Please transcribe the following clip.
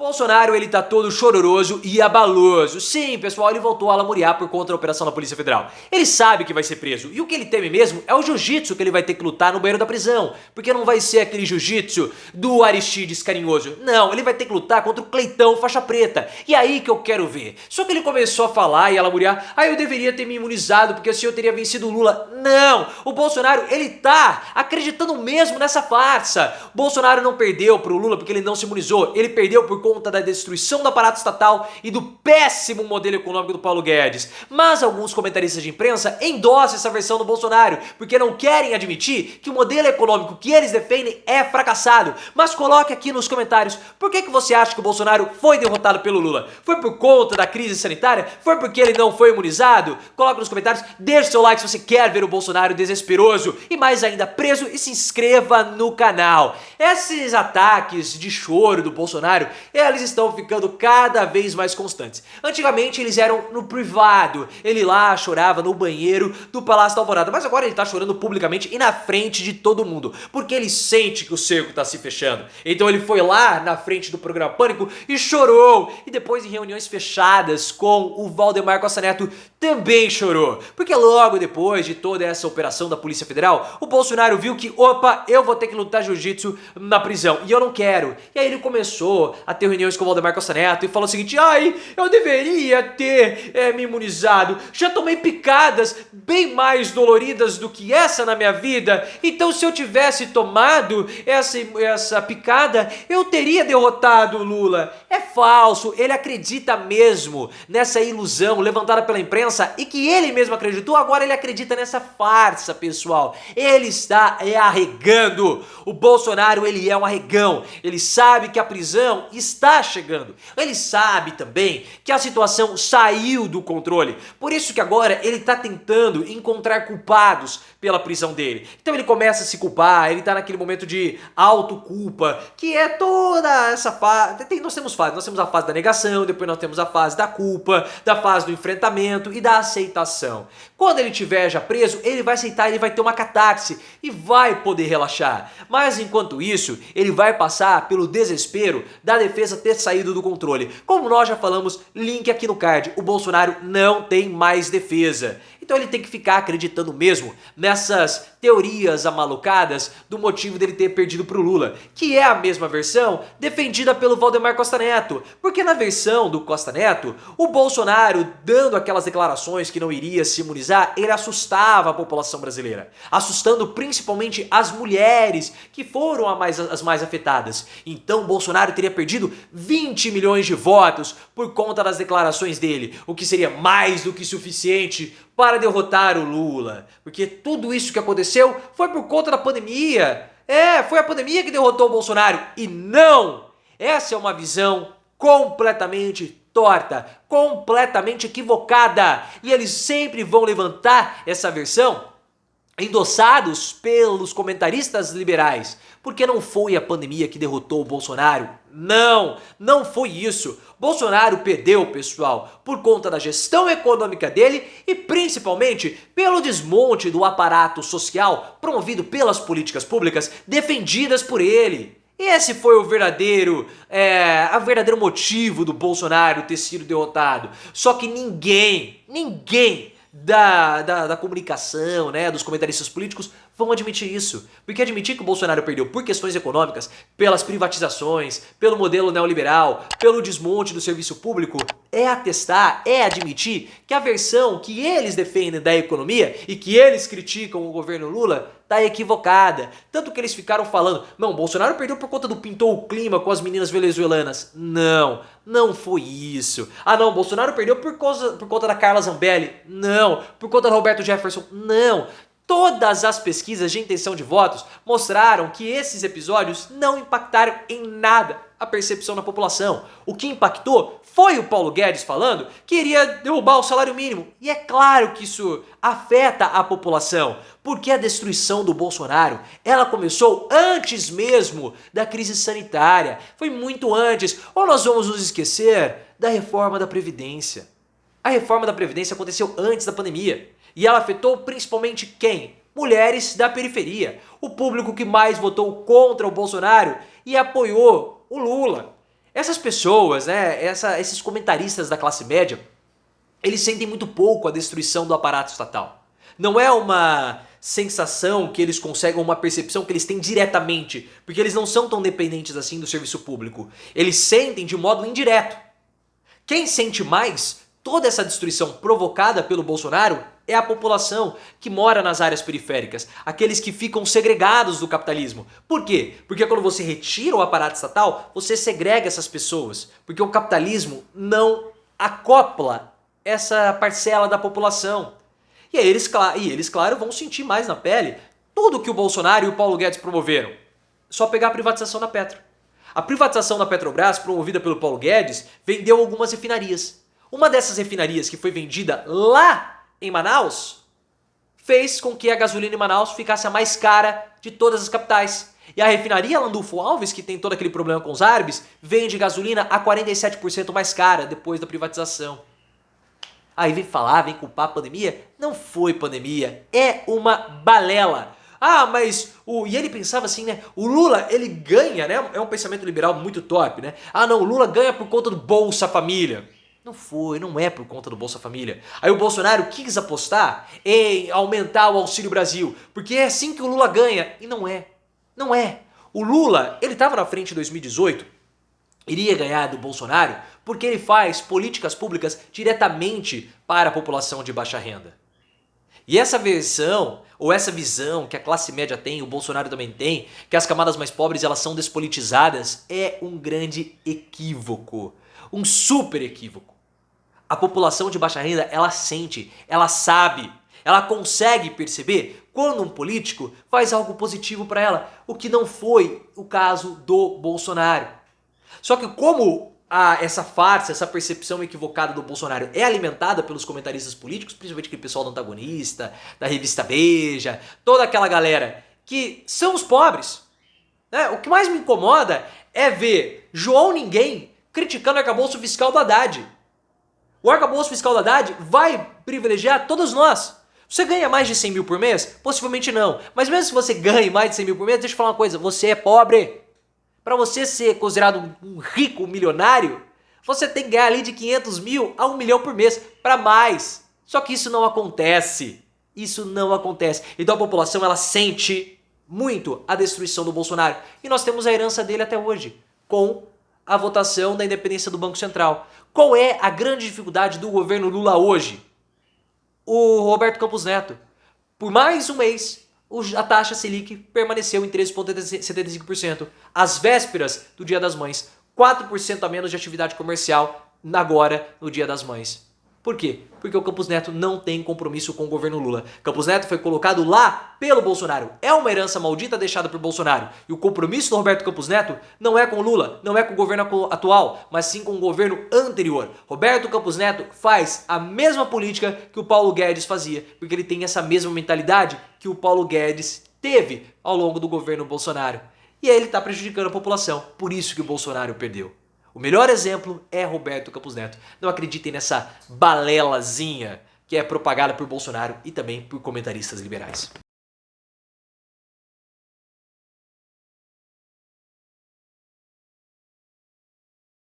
Bolsonaro, ele tá todo chororoso e abaloso. Sim, pessoal, ele voltou a lamuriar por conta da operação da Polícia Federal. Ele sabe que vai ser preso. E o que ele teme mesmo é o jiu-jitsu que ele vai ter que lutar no banheiro da prisão. Porque não vai ser aquele jiu-jitsu do Aristides carinhoso. Não, ele vai ter que lutar contra o Cleitão faixa preta. E aí que eu quero ver. Só que ele começou a falar e a lamuriar. Eu deveria ter me imunizado porque assim eu teria vencido o Lula. Não, o Bolsonaro, ele tá acreditando mesmo nessa farsa. O Bolsonaro não perdeu pro Lula porque ele não se imunizou. Ele perdeu por conta da destruição do aparato estatal e do péssimo modelo econômico do Paulo Guedes. Mas alguns comentaristas de imprensa endossam essa versão do Bolsonaro, porque não querem admitir que o modelo econômico que eles defendem é fracassado. Mas coloque aqui nos comentários, por que você acha que o Bolsonaro foi derrotado pelo Lula? Foi por conta da crise sanitária? Foi porque ele não foi imunizado? Coloque nos comentários, deixe seu like se você quer ver o Bolsonaro desesperoso e mais ainda preso e se inscreva no canal. Esses ataques de choro do Bolsonaro, eles estão ficando cada vez mais constantes. Antigamente eles eram no privado, ele lá chorava no banheiro do Palácio da Alvorada, mas agora ele tá chorando publicamente e na frente de todo mundo, porque ele sente que o cerco tá se fechando. Então ele foi lá na frente do programa Pânico e chorou, e depois em reuniões fechadas com o Valdemar Costa Neto também chorou, porque logo depois de toda essa operação da Polícia Federal, o Bolsonaro viu que, opa, eu vou ter que lutar jiu-jitsu na prisão, e eu não quero. E aí ele começou a ter reuniões com o Valdemar Costa Neto e falou o seguinte, eu deveria ter me imunizado, já tomei picadas bem mais doloridas do que essa na minha vida, então se eu tivesse tomado essa picada, eu teria derrotado o Lula. É falso, ele acredita mesmo nessa ilusão levantada pela imprensa e que ele mesmo acreditou, agora ele acredita nessa farsa, pessoal. Ele está arregando. O Bolsonaro, ele é um arregão. Ele sabe que a prisão está chegando. Ele sabe também que a situação saiu do controle. Por isso que agora ele está tentando encontrar culpados pela prisão dele. Então ele começa a se culpar, ele está naquele momento de autoculpa, que é toda essa fase. Nós temos a fase da negação, depois nós temos a fase da culpa, da fase do enfrentamento e da aceitação. Quando ele estiver já preso, ele vai aceitar, ele vai ter uma catarse e vai poder relaxar. Mas enquanto isso, ele vai passar pelo desespero da defesa ter saído do controle. Como nós já falamos, link aqui no card, o Bolsonaro não tem mais defesa. Então ele tem que ficar acreditando mesmo nessas teorias amalucadas do motivo dele ter perdido pro Lula, que é a mesma versão defendida pelo Valdemar Costa Neto, porque na versão do Costa Neto, o Bolsonaro, dando aquelas declarações que não iria se imunizar, ele assustava a população brasileira, assustando principalmente as mulheres, que foram as mais afetadas. Então Bolsonaro teria perdido 20 milhões de votos por conta das declarações dele, o que seria mais do que suficiente para derrotar o Lula, porque tudo isso que aconteceu foi por conta da pandemia. Foi a pandemia que derrotou o Bolsonaro. E não! Essa é uma visão completamente torta, completamente equivocada. E eles sempre vão levantar essa versão endossados pelos comentaristas liberais, porque não foi a pandemia que derrotou o Bolsonaro. Não foi isso. Bolsonaro perdeu, pessoal, por conta da gestão econômica dele e principalmente pelo desmonte do aparato social promovido pelas políticas públicas defendidas por ele. Esse foi o verdadeiro motivo do Bolsonaro ter sido derrotado. Só que ninguém da comunicação, dos comentaristas políticos vão admitir isso. Porque admitir que o Bolsonaro perdeu por questões econômicas, pelas privatizações, pelo modelo neoliberal, pelo desmonte do serviço público, é atestar, é admitir que a versão que eles defendem da economia e que eles criticam o governo Lula tá equivocada. Tanto que eles ficaram falando, não, Bolsonaro perdeu por conta do pintou o clima com as meninas venezuelanas. Não foi isso. Não, Bolsonaro perdeu por conta da Carla Zambelli. Não, por conta do Roberto Jefferson. Não. Todas as pesquisas de intenção de votos mostraram que esses episódios não impactaram em nada a percepção da população. O que impactou foi o Paulo Guedes falando que iria derrubar o salário mínimo. E é claro que isso afeta a população, porque a destruição do Bolsonaro, ela começou antes mesmo da crise sanitária. Foi muito antes. Ou nós vamos nos esquecer da reforma da Previdência. A reforma da Previdência aconteceu antes da pandemia. E ela afetou principalmente quem? Mulheres da periferia. O público que mais votou contra o Bolsonaro e apoiou o Lula. Essas pessoas, né, esses comentaristas da classe média, eles sentem muito pouco a destruição do aparato estatal. Não é uma sensação que eles conseguem, uma percepção que eles têm diretamente, porque eles não são tão dependentes assim do serviço público. Eles sentem de modo indireto. Quem sente mais toda essa destruição provocada pelo Bolsonaro é a população que mora nas áreas periféricas, aqueles que ficam segregados do capitalismo. Por quê? Porque quando você retira o aparato estatal, você segrega essas pessoas, porque o capitalismo não acopla essa parcela da população. E aí eles, claro, vão sentir mais na pele tudo que o Bolsonaro e o Paulo Guedes promoveram. Só pegar a privatização da Petro. A privatização da Petrobras, promovida pelo Paulo Guedes, vendeu algumas refinarias. Uma dessas refinarias que foi vendida lá em Manaus fez com que a gasolina em Manaus ficasse a mais cara de todas as capitais. E a refinaria Landulfo Alves, que tem todo aquele problema com os árabes, vende gasolina a 47% mais cara depois da privatização. Aí vem culpar a pandemia? Não foi pandemia, é uma balela. Ah, mas e ele pensava assim, né? O Lula, ele ganha, né? É um pensamento liberal muito top, né? Ah, não, o Lula ganha por conta do Bolsa Família. Não é por conta do Bolsa Família. Aí o Bolsonaro quis apostar em aumentar o Auxílio Brasil, porque é assim que o Lula ganha. E não é. Não é. O Lula, ele estava na frente em 2018, iria ganhar do Bolsonaro porque ele faz políticas públicas diretamente para a população de baixa renda. E essa versão, ou essa visão que a classe média tem, o Bolsonaro também tem, que as camadas mais pobres elas são despolitizadas, é um grande equívoco. Um super equívoco. A população de baixa renda, ela sente, ela sabe, ela consegue perceber quando um político faz algo positivo para ela, o que não foi o caso do Bolsonaro. Só que como essa farsa, essa percepção equivocada do Bolsonaro é alimentada pelos comentaristas políticos, principalmente aquele pessoal do Antagonista, da revista Veja, toda aquela galera que são os pobres, né? O que mais me incomoda é ver João Ninguém criticando o arcabouço fiscal do Haddad. O arcabouço fiscal do Haddad vai privilegiar todos nós. Você ganha mais de 100 mil por mês? Possivelmente não. Mas mesmo se você ganha mais de 100 mil por mês, deixa eu falar uma coisa, você é pobre. Para você ser considerado um rico, um milionário, você tem que ganhar ali de 500 mil a 1 milhão por mês, para mais. Só que isso não acontece. Isso não acontece. Então a população ela sente muito a destruição do Bolsonaro. E nós temos a herança dele até hoje, com a votação da independência do Banco Central. Qual é a grande dificuldade do governo Lula hoje? O Roberto Campos Neto. Por mais um mês, a taxa Selic permaneceu em 13,75%. Às vésperas do Dia das Mães, 4% a menos de atividade comercial agora no Dia das Mães. Por quê? Porque o Campos Neto não tem compromisso com o governo Lula. Campos Neto foi colocado lá pelo Bolsonaro. É uma herança maldita deixada por Bolsonaro. E o compromisso do Roberto Campos Neto não é com Lula, não é com o governo atual, mas sim com o governo anterior. Roberto Campos Neto faz a mesma política que o Paulo Guedes fazia, porque ele tem essa mesma mentalidade que o Paulo Guedes teve ao longo do governo Bolsonaro. E aí ele está prejudicando a população. Por isso que o Bolsonaro perdeu. O melhor exemplo é Roberto Campos Neto. Não acreditem nessa balelazinha que é propagada por Bolsonaro e também por comentaristas liberais.